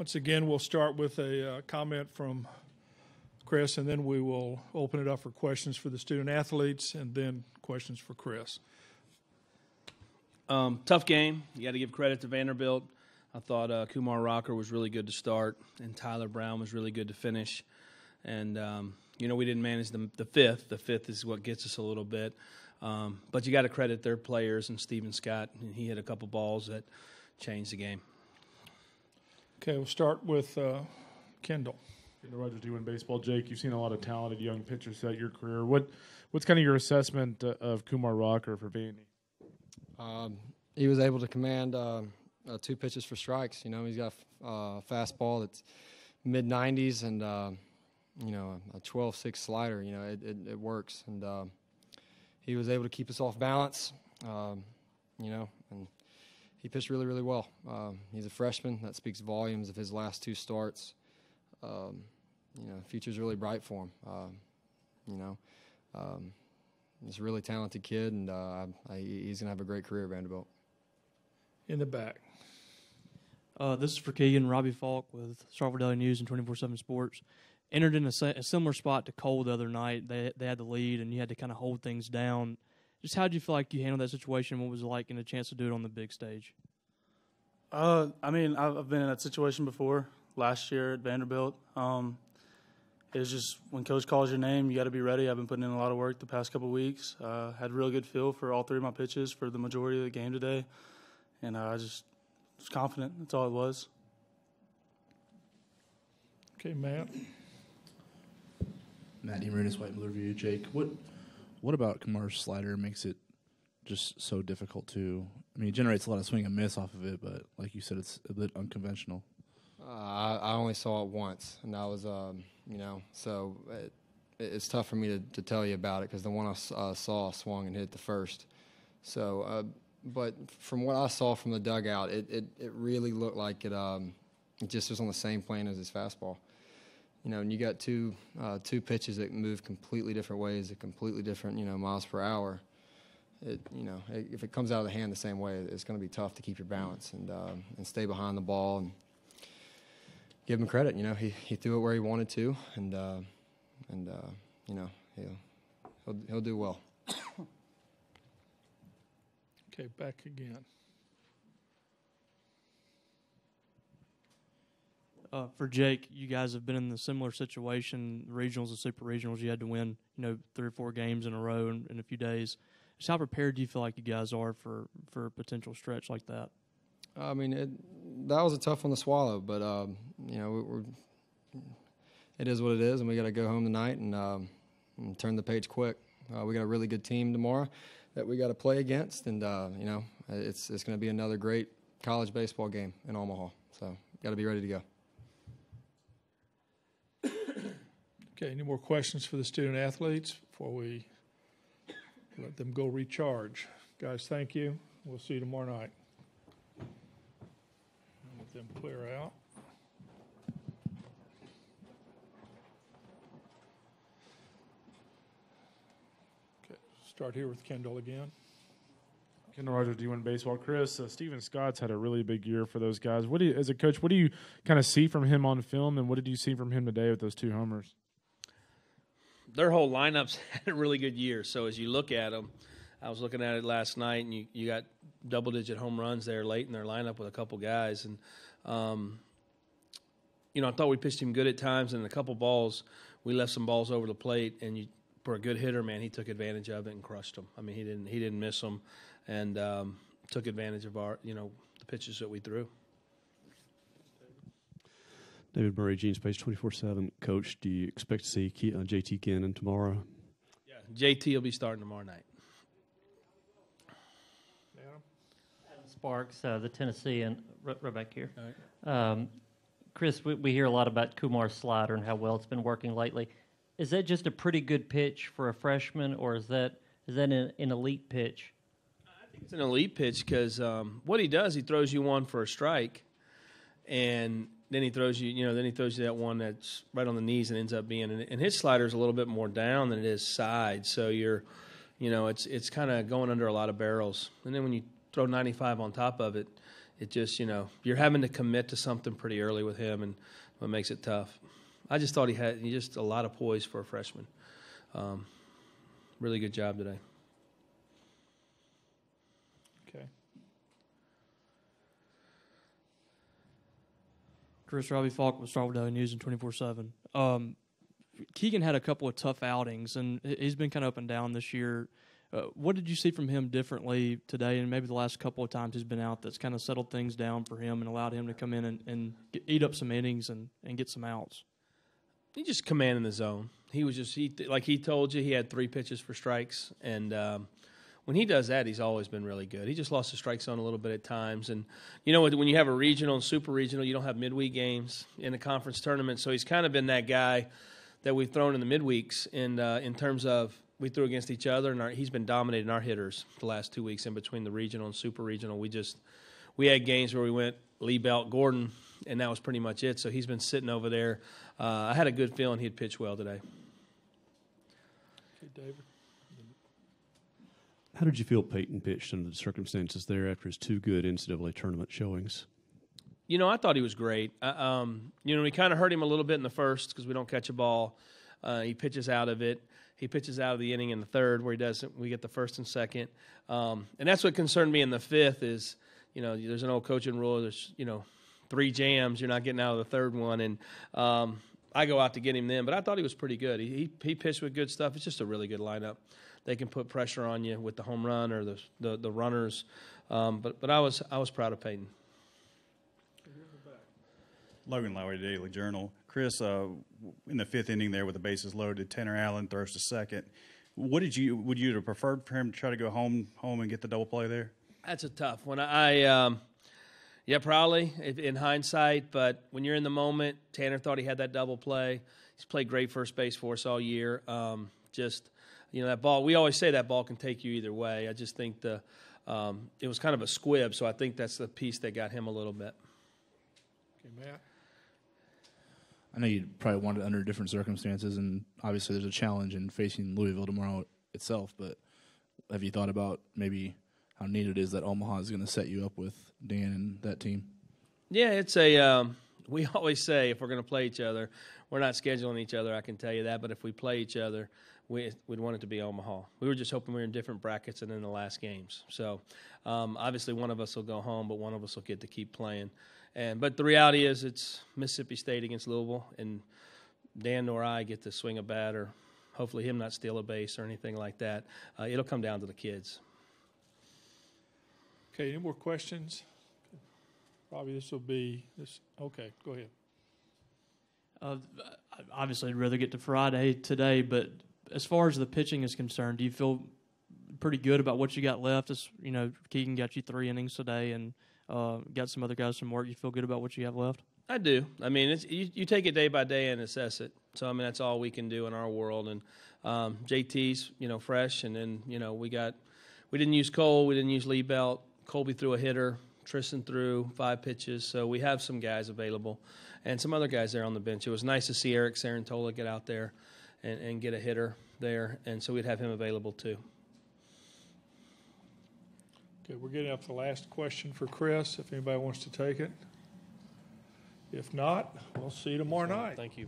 Once again, we'll start with a comment from Chris, and then we will open it up for questions for the student athletes and then questions for Chris. Tough game. You got to give credit to Vanderbilt. I thought Kumar Rocker was really good to start, and Tyler Brown was really good to finish. And, we didn't manage the fifth. The fifth is what gets us a little bit. But you got to credit their players and Steven Scott. He hit a couple balls that changed the game. Okay, we'll start with Kendall. Roger doing baseball. Jake, you've seen a lot of talented young pitchers throughout your career. What's kind of your assessment of Kumar Rocker for Vandy? He was able to command 2 pitches for strikes. He's got a fastball that's mid-90s and, a 12-6 slider. It works. And he was able to keep us off balance, and he pitched really, really well. He's a freshman. That speaks volumes of his last 2 starts. Future's really bright for him. He's a really talented kid, and he's going to have a great career at Vanderbilt. In the back. This is for Keegan. Robbie Falk with Charlotte Daily News and 24/7 Sports. Entered in a similar spot to Cole the other night. They had the lead, and you had to kind of hold things down. Just how did you feel like you handled that situation? What was it like getting a chance to do it on the big stage? I've been in that situation before last year at Vanderbilt. It's just when coach calls your name, you got to be ready. I've been putting in a lot of work the past couple of weeks. Had a real good feel for all 3 of my pitches for the majority of the game today, and I just was confident. That's all it was. Okay, Matt. Matt Emery, White Miller Review. Jake, what about Kumar's slider makes it just so difficult to? I mean, it generates a lot of swing and miss off of it, but like you said, it's a bit unconventional. I only saw it once, and that was, so it's tough for me to tell you about it because the one I saw swung and hit the first. So, but from what I saw from the dugout, it really looked like it just was on the same plane as his fastball. And you got two pitches that move completely different ways at completely different, miles per hour. If it comes out of the hand the same way, it's going to be tough to keep your balance and stay behind the ball and give him credit. He threw it where he wanted to, and he'll do well. Okay, back again. For Jake, you guys have been in a similar situation, regionals and super regionals. You had to win, 3 or 4 games in a row in a few days. Just how prepared do you feel like you guys are for a potential stretch like that? I mean, that was a tough one to swallow, but it is what it is, and we got to go home tonight and turn the page quick. We got a really good team tomorrow that we got to play against, and it's going to be another great college baseball game in Omaha. So got to be ready to go. Okay, any more questions for the student athletes before we let them go recharge? Guys, thank you. We'll see you tomorrow night. Let them clear out. Okay, start here with Kendall again. Kendall Rogers, D1 Baseball. Chris, Steven Scott's had a really big year for those guys. As a coach, what do you kind of see from him on film, and what did you see from him today with those 2 homers? Their whole lineup's had a really good year. So as you look at them, I was looking at it last night, and you got double-digit home runs there late in their lineup with a couple guys. And, I thought we pitched him good at times, and a couple balls, we left some balls over the plate, and for a good hitter, man, he took advantage of it and crushed them. I mean, he didn't miss them, and took advantage of our, the pitches that we threw. David Murray, Gene Space 24/7. Coach, do you expect to see JT Cannon tomorrow? Yeah, JT will be starting tomorrow night. Adam Sparks, the Tennessee, and right back here. All right. Chris, we hear a lot about Kumar's slider and how well it's been working lately. Is that just a pretty good pitch for a freshman, or is that an elite pitch? I think it's an elite pitch because what he does, he throws you one for a strike, and then he throws you, that one that's right on the knees and ends up being, and his slider is a little bit more down than it is side. So it's kind of going under a lot of barrels. And then when you throw 95 on top of it, it just, you're having to commit to something pretty early with him, and what makes it tough. I just thought he had just a lot of poise for a freshman. Really good job today. Okay. Chris, Robbie Falk with Starkville Daily News and 24/7. Keegan had a couple of tough outings, and he's been kind of up and down this year. What did you see from him differently today, and maybe the last couple of times he's been out, that's kind of settled things down for him and allowed him to come in and eat up some innings and get some outs? He just commanding the zone. He was just like he told you, he had 3 pitches for strikes, and when he does that, he's always been really good. He just lost the strike zone a little bit at times, and when you have a regional and super regional, you don't have midweek games in the conference tournament, so he's kind of been that guy that we've thrown in the midweeks, and in terms of we threw against each other, and he's been dominating our hitters the last 2 weeks in between the regional and super regional. We had games where we went Lee Belt, Gordon, and that was pretty much it. So he's been sitting over there. I had a good feeling he'd pitch well today. Okay, David. How did you feel Peyton pitched under the circumstances there after his 2 good NCAA tournament showings? I thought he was great. We kind of hurt him a little bit in the first because we don't catch a ball. He pitches out of it. He pitches out of the inning in the third where he doesn't. We get the first and second. And that's what concerned me in the fifth is, there's an old coaching rule. There's, 3 jams. You're not getting out of the third one. And I go out to get him then. But I thought he was pretty good. He pitched with good stuff. It's just a really good lineup. They can put pressure on you with the home run or the runners. But I was proud of Peyton. Logan Lowry, Daily Journal. Chris, in the 5th inning there with the bases loaded, Tanner Allen throws to second. Would you have preferred for him to try to go home and get the double play there? That's a tough one. Yeah, probably in hindsight, but when you're in the moment, Tanner thought he had that double play. He's played great first base for us all year. That ball, we always say that ball can take you either way. I just think it was kind of a squib, so I think that's the piece that got him a little bit. Okay, Matt. I know you probably wanted it under different circumstances, and obviously there's a challenge in facing Louisville tomorrow itself, but have you thought about maybe how neat it is that Omaha is going to set you up with Dan and that team? Yeah, it's we always say if we're going to play each other, we're not scheduling each other, I can tell you that, but if we play each other, we'd want it to be Omaha. We were just hoping we were in different brackets than in the last games. So obviously one of us will go home, but one of us will get to keep playing. But the reality is it's Mississippi State against Louisville, and Dan nor I get to swing a bat or hopefully him not steal a base or anything like that. It'll come down to the kids. Okay, any more questions? Probably this will be this. Okay, go ahead. Obviously, I'd rather get to Friday today, but as far as the pitching is concerned, do you feel pretty good about what you got left? Keegan got you 3 innings today, and got some other guys some work. You feel good about what you have left? I do. I mean, you take it day by day and assess it. So, I mean, that's all we can do in our world. And JT's, fresh. And then, we didn't use Cole. We didn't use Lee Belt. Colby threw a hitter. Tristan threw 5 pitches. So we have some guys available and some other guys there on the bench. It was nice to see Eric Sarantola get out there and get a hitter there. And so we'd have him available too. Okay, we're getting up to the last question for Chris, if anybody wants to take it. If not, we'll see you tomorrow night. Thank you.